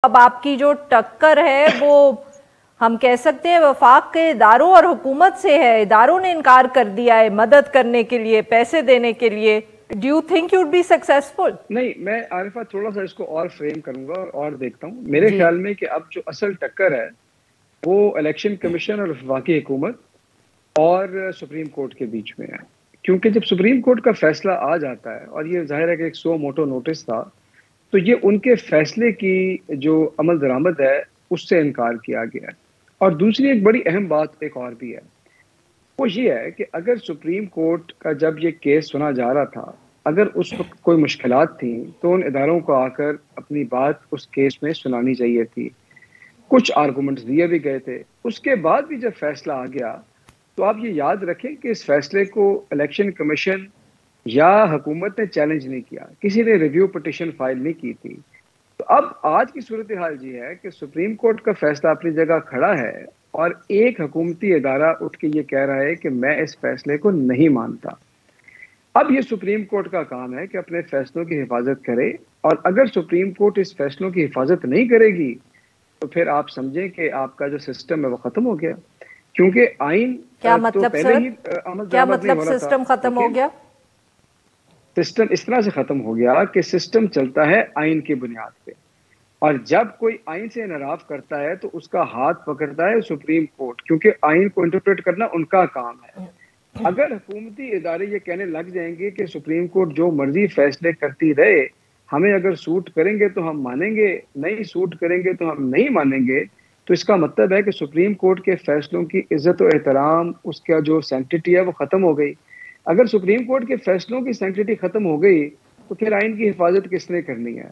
اب آپ کی جو ٹکر ہے وہ ہم کہہ سکتے ہیں وفاق کے اداروں اور حکومت سے ہے. اداروں نے انکار کر دیا ہے مدد کرنے کے لیے، پیسے دینے کے لیے. Do you think you would be successful? نہیں، میں عارفہ تھوڑا سا اس کو اور فریم کروں گا اور دیکھتا ہوں. میرے جی خیال میں کہ اب جو اصل ٹکر ہے وہ الیکشن کمیشن اور وفاقی حکومت اور سپریم کورٹ کے بیچ میں ہے. کیونکہ جب سپریم کورٹ کا فیصلہ آ جاتا ہے، اور یہ ظاہر ہے کہ ایک سو موٹو نوٹس تھا، تو یہ ان کے فیصلے کی جو عمل درآمد ہے اس سے انکار کیا گیا ہے. اور دوسری ایک بڑی اہم بات ایک اور بھی ہے، وہ یہ ہے کہ اگر سپریم کورٹ کا جب یہ کیس سنا جا رہا تھا، اگر اس وقت کوئی مشکلات تھیں تو ان اداروں کو آ کر اپنی بات اس کیس میں سنانی چاہیے تھی. کچھ آرگومنٹس دیے بھی گئے تھے. اس کے بعد بھی جب فیصلہ آ گیا تو آپ یہ یاد رکھیں کہ اس فیصلے کو الیکشن کمیشن یا حکومت نے چیلنج نہیں کیا، کسی نے ریویو پٹیشن فائل نہیں کی تھی. تو اب آج کی صورتحال یہ ہے کہ سپریم کورٹ کا فیصلہ اپنی جگہ کھڑا ہے اور ایک حکومتی ادارہ اٹھ کے یہ کہہ رہا ہے کہ میں اس فیصلے کو نہیں مانتا. اب یہ سپریم کورٹ کا کام ہے کہ اپنے فیصلوں کی حفاظت کرے، اور اگر سپریم کورٹ اس فیصلوں کی حفاظت نہیں کرے گی تو پھر آپ سمجھیں کہ آپ کا جو سسٹم ہے وہ ختم ہو گیا. کیونکہ آئین کیا تو مطلب پہلے سر؟ ہی عمل کیا درآمد نہیں مطلب ہو رہا تھا. سسٹم ختم دیکھیں، ہو گیا؟ سسٹم اس طرح سے ختم ہو گیا کہ سسٹم چلتا ہے آئین کی بنیاد پہ، اور جب کوئی آئین سے انحراف کرتا ہے تو اس کا ہاتھ پکڑتا ہے سپریم کورٹ، کیونکہ آئین کو انٹرپریٹ کرنا ان کا کام ہے. اگر حکومتی ادارے یہ کہنے لگ جائیں گے کہ سپریم کورٹ جو مرضی فیصلے کرتی رہے، ہمیں اگر سوٹ کریں گے تو ہم مانیں گے، نہیں سوٹ کریں گے تو ہم نہیں مانیں گے، تو اس کا مطلب ہے کہ سپریم کورٹ کے فیصلوں کی عزت و احترام، اس کا جو سینکٹیٹی ہے وہ ختم ہو گئی. اگر سپریم کورٹ کے فیصلوں کی سینکٹیٹی ختم ہو گئی تو پھر آئین کی حفاظت کس نے کرنی ہے؟